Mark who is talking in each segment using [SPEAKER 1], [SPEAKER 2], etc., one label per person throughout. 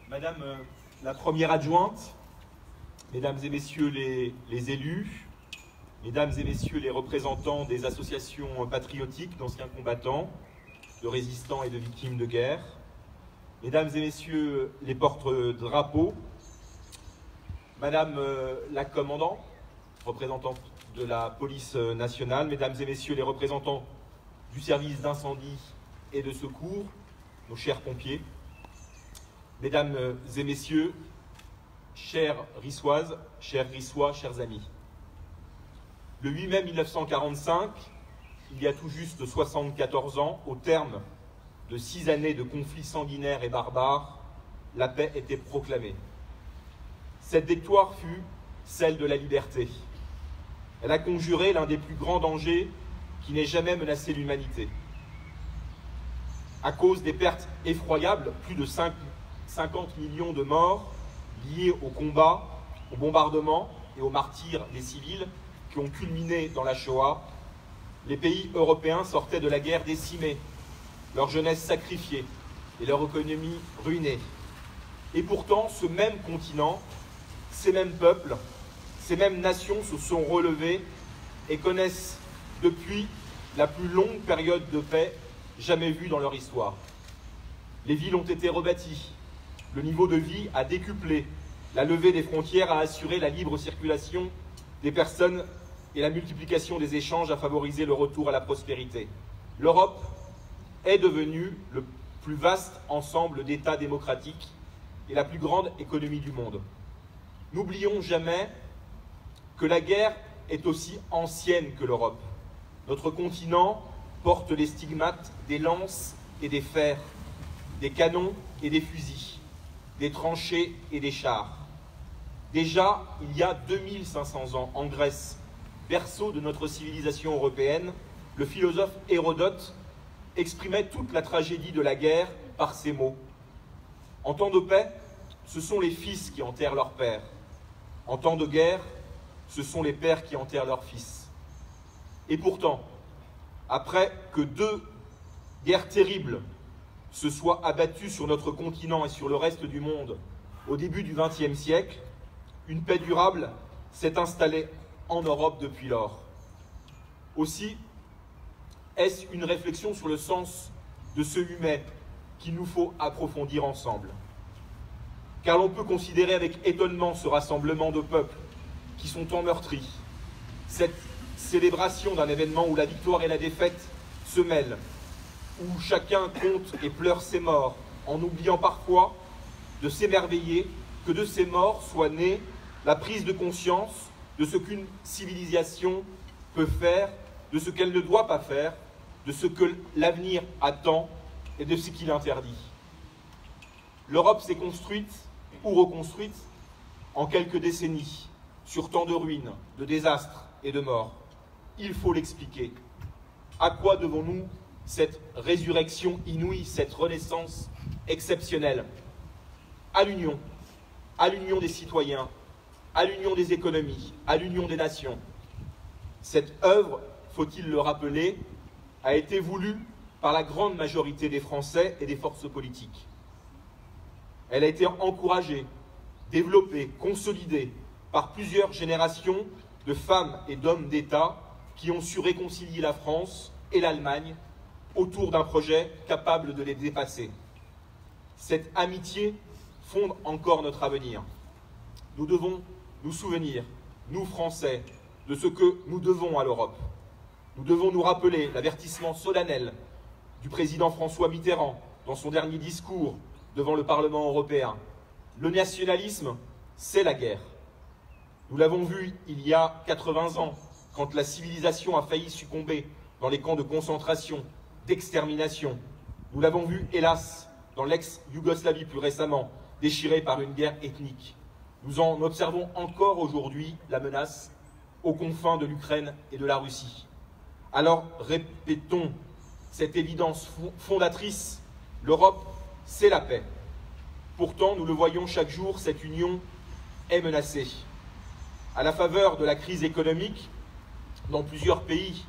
[SPEAKER 1] Madame la première adjointe, mesdames et messieurs les élus, mesdames et messieurs les représentants des associations patriotiques d'anciens combattants, de résistants et de victimes de guerre, mesdames et messieurs les porte-drapeaux, madame la commandante, représentante de la police nationale, mesdames et messieurs les représentants du service d'incendie et de secours, nos chers pompiers, mesdames et messieurs, chères Rissoises, chers Rissois, chers amis. Le 8 mai 1945, il y a tout juste 74 ans, au terme de 6 années de conflits sanguinaires et barbares, la paix était proclamée. Cette victoire fut celle de la liberté. Elle a conjuré l'un des plus grands dangers qui n'ait jamais menacé l'humanité. À cause des pertes effroyables, plus de 50 millions de morts liés au combat, au bombardement et au martyre des civils qui ont culminé dans la Shoah, les pays européens sortaient de la guerre décimés, leur jeunesse sacrifiée et leur économie ruinée. Et pourtant, ce même continent, ces mêmes peuples, ces mêmes nations se sont relevés et connaissent depuis la plus longue période de paix jamais vue dans leur histoire. Les villes ont été rebâties, le niveau de vie a décuplé, la levée des frontières a assuré la libre circulation des personnes et la multiplication des échanges a favorisé le retour à la prospérité. L'Europe est devenue le plus vaste ensemble d'États démocratiques et la plus grande économie du monde. N'oublions jamais que la guerre est aussi ancienne que l'Europe. Notre continent porte les stigmates des lances et des fers, des canons et des fusils, des tranchées et des chars. Déjà, il y a 2500 ans, en Grèce, berceau de notre civilisation européenne, le philosophe Hérodote exprimait toute la tragédie de la guerre par ces mots. En temps de paix, ce sont les fils qui enterrent leurs pères. En temps de guerre, ce sont les pères qui enterrent leurs fils. Et pourtant, après que 2 guerres terribles se soient abattues sur notre continent et sur le reste du monde au début du XXe siècle, une paix durable s'est installée en Europe depuis lors. Aussi, est-ce une réflexion sur le sens de ce 8 mai qu'il nous faut approfondir ensemble? Car l'on peut considérer avec étonnement ce rassemblement de peuples qui sont emmeurtris, cette célébration d'un événement où la victoire et la défaite se mêlent, où chacun compte et pleure ses morts, en oubliant parfois de s'émerveiller que de ces morts soit née la prise de conscience de ce qu'une civilisation peut faire, de ce qu'elle ne doit pas faire, de ce que l'avenir attend et de ce qu'il interdit. L'Europe s'est construite ou reconstruite en quelques décennies, sur tant de ruines, de désastres et de morts. Il faut l'expliquer. À quoi devons-nous cette résurrection inouïe, cette renaissance exceptionnelle? À l'union des citoyens, à l'union des économies, à l'union des nations. Cette œuvre, faut-il le rappeler, a été voulue par la grande majorité des Français et des forces politiques. Elle a été encouragée, développée, consolidée par plusieurs générations de femmes et d'hommes d'État qui ont su réconcilier la France et l'Allemagne autour d'un projet capable de les dépasser. Cette amitié fonde encore notre avenir. Nous devons nous souvenir, nous Français, de ce que nous devons à l'Europe. Nous devons nous rappeler l'avertissement solennel du président François Mitterrand dans son dernier discours devant le Parlement européen. Le nationalisme, c'est la guerre. Nous l'avons vu il y a 80 ans, quand la civilisation a failli succomber dans les camps de concentration, d'extermination. Nous l'avons vu, hélas, dans l'ex-Yougoslavie plus récemment, déchirée par une guerre ethnique. Nous en observons encore aujourd'hui la menace aux confins de l'Ukraine et de la Russie. Alors répétons cette évidence fondatrice, l'Europe, c'est la paix. Pourtant, nous le voyons chaque jour, cette union est menacée. À la faveur de la crise économique, dans plusieurs pays,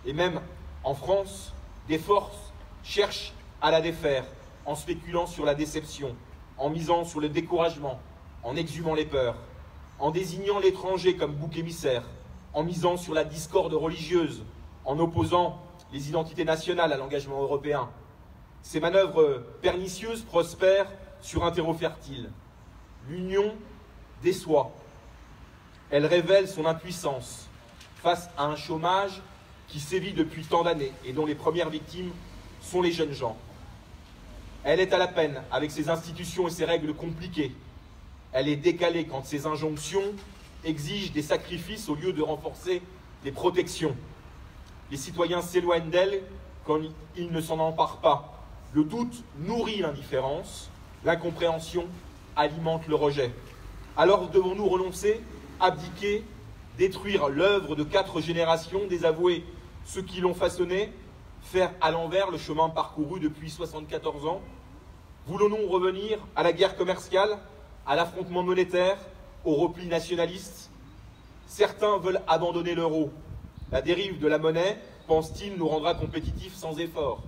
[SPEAKER 1] et même en France, des forces cherchent à la défaire en spéculant sur la déception, en misant sur le découragement, en exhumant les peurs, en désignant l'étranger comme bouc émissaire, en misant sur la discorde religieuse, en opposant les identités nationales à l'engagement européen. Ces manœuvres pernicieuses prospèrent sur un terreau fertile. L'Union déçoit. Elle révèle son impuissance face à un chômage qui sévit depuis tant d'années et dont les premières victimes sont les jeunes gens. Elle est à la peine avec ses institutions et ses règles compliquées. Elle est décalée quand ses injonctions exigent des sacrifices au lieu de renforcer les protections. Les citoyens s'éloignent d'elle quand ils ne s'en emparent pas. Le doute nourrit l'indifférence, l'incompréhension alimente le rejet. Alors devons-nous renoncer, abdiquer, détruire l'œuvre de 4 générations, désavouer ceux qui l'ont façonné, faire à l'envers le chemin parcouru depuis 74 ans? Voulons-nous revenir à la guerre commerciale, à l'affrontement monétaire, au repli nationaliste? Certains veulent abandonner l'euro. La dérive de la monnaie, pense-t-il, nous rendra compétitifs sans effort.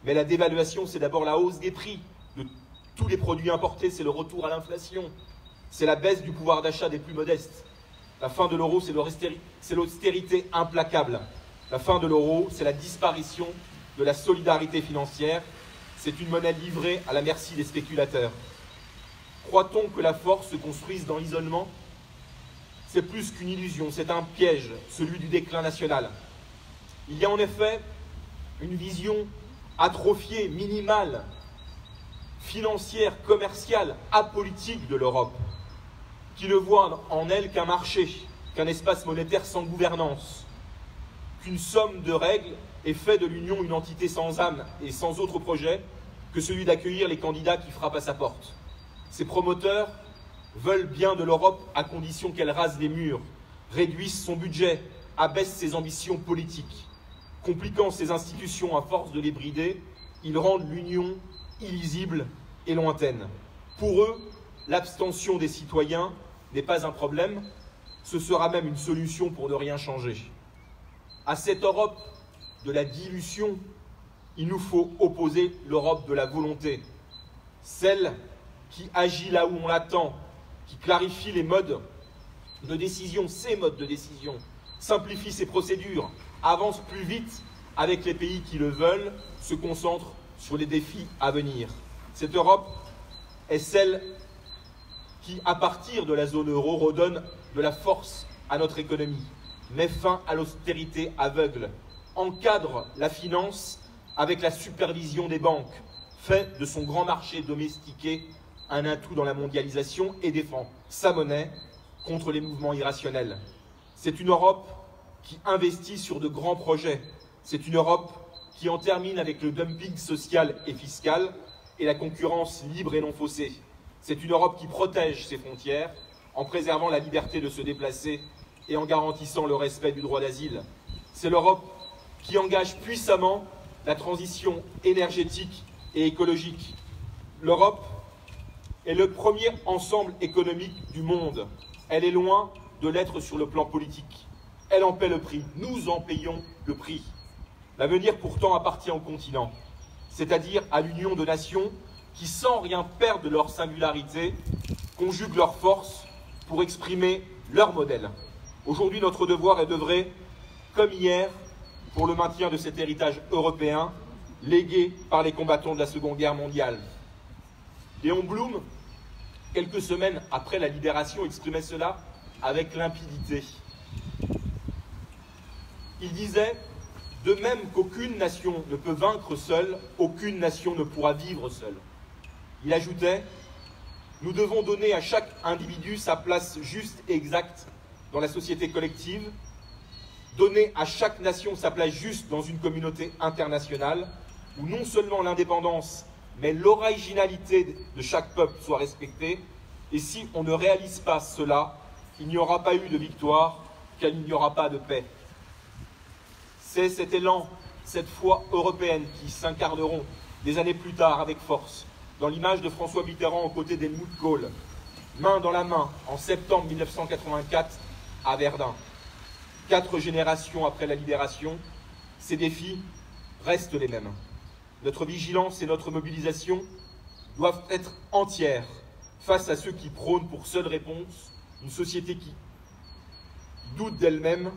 [SPEAKER 1] Mais la dévaluation, c'est d'abord la hausse des prix de tous les produits importés, c'est le retour à l'inflation, c'est la baisse du pouvoir d'achat des plus modestes. La fin de l'euro, c'est l'austérité implacable. La fin de l'euro, c'est la disparition de la solidarité financière. C'est une monnaie livrée à la merci des spéculateurs. Croit-on que la force se construise dans l'isolement? C'est plus qu'une illusion, c'est un piège, celui du déclin national. Il y a en effet une vision atrophiée, minimale, financière, commerciale, apolitique de l'Europe, qui ne voit en elle qu'un marché, qu'un espace monétaire sans gouvernance, qu'une somme de règles et fait de l'Union une entité sans âme et sans autre projet que celui d'accueillir les candidats qui frappent à sa porte. Ses promoteurs veulent bien de l'Europe à condition qu'elle rase les murs, réduise son budget, abaisse ses ambitions politiques. Compliquant ses institutions à force de les brider, ils rendent l'Union illisible et lointaine. Pour eux, l'abstention des citoyens n'est pas un problème, ce sera même une solution pour ne rien changer. À cette Europe de la dilution, il nous faut opposer l'Europe de la volonté, celle qui agit là où on l'attend, qui clarifie les modes de décision, ses modes de décision, simplifie ses procédures, avance plus vite avec les pays qui le veulent, se concentre sur les défis à venir. Cette Europe est celle qui, à partir de la zone euro, redonne de la force à notre économie, met fin à l'austérité aveugle, encadre la finance avec la supervision des banques, fait de son grand marché domestiqué un atout dans la mondialisation et défend sa monnaie contre les mouvements irrationnels. C'est une Europe qui investit sur de grands projets. C'est une Europe qui en termine avec le dumping social et fiscal et la concurrence libre et non faussée. C'est une Europe qui protège ses frontières en préservant la liberté de se déplacer et en garantissant le respect du droit d'asile. C'est l'Europe qui engage puissamment la transition énergétique et écologique. L'Europe est le premier ensemble économique du monde. Elle est loin de l'être sur le plan politique. Elle en paie le prix. Nous en payons le prix. L'avenir pourtant appartient au continent, c'est-à-dire à l'union de nations qui, sans rien perdre de leur singularité, conjuguent leurs forces pour exprimer leur modèle. Aujourd'hui, notre devoir est d'œuvrer, comme hier, pour le maintien de cet héritage européen légué par les combattants de la Seconde Guerre mondiale. Léon Blum, quelques semaines après la libération, exprimait cela avec limpidité. Il disait « De même qu'aucune nation ne peut vaincre seule, aucune nation ne pourra vivre seule. » Il ajoutait « Nous devons donner à chaque individu sa place juste et exacte dans la société collective, donner à chaque nation sa place juste dans une communauté internationale, où non seulement l'indépendance, mais l'originalité de chaque peuple soit respectée, et si on ne réalise pas cela, il n'y aura pas eu de victoire, car il n'y aura pas de paix. » C'est cet élan, cette foi européenne qui s'incarneront des années plus tard avec force, dans l'image de François Mitterrand aux côtés d'Helmut Kohl, main dans la main, en septembre 1984, à Verdun. 4 générations après la libération, ces défis restent les mêmes. Notre vigilance et notre mobilisation doivent être entières face à ceux qui prônent pour seule réponse une société qui doute d'elle-même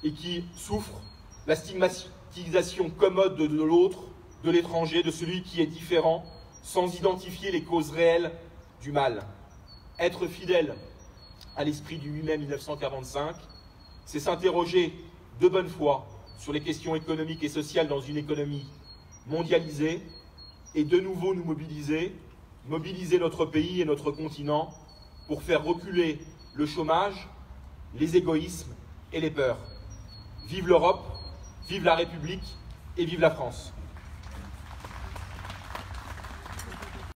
[SPEAKER 1] et qui souffre la stigmatisation commode de l'autre, de l'étranger, de celui qui est différent, sans identifier les causes réelles du mal. Être fidèle à l'esprit du 8 mai 1945, c'est s'interroger de bonne foi sur les questions économiques et sociales dans une économie mondialisée et de nouveau nous mobiliser notre pays et notre continent pour faire reculer le chômage, les égoïsmes et les peurs. Vive l'Europe, vive la République et vive la France.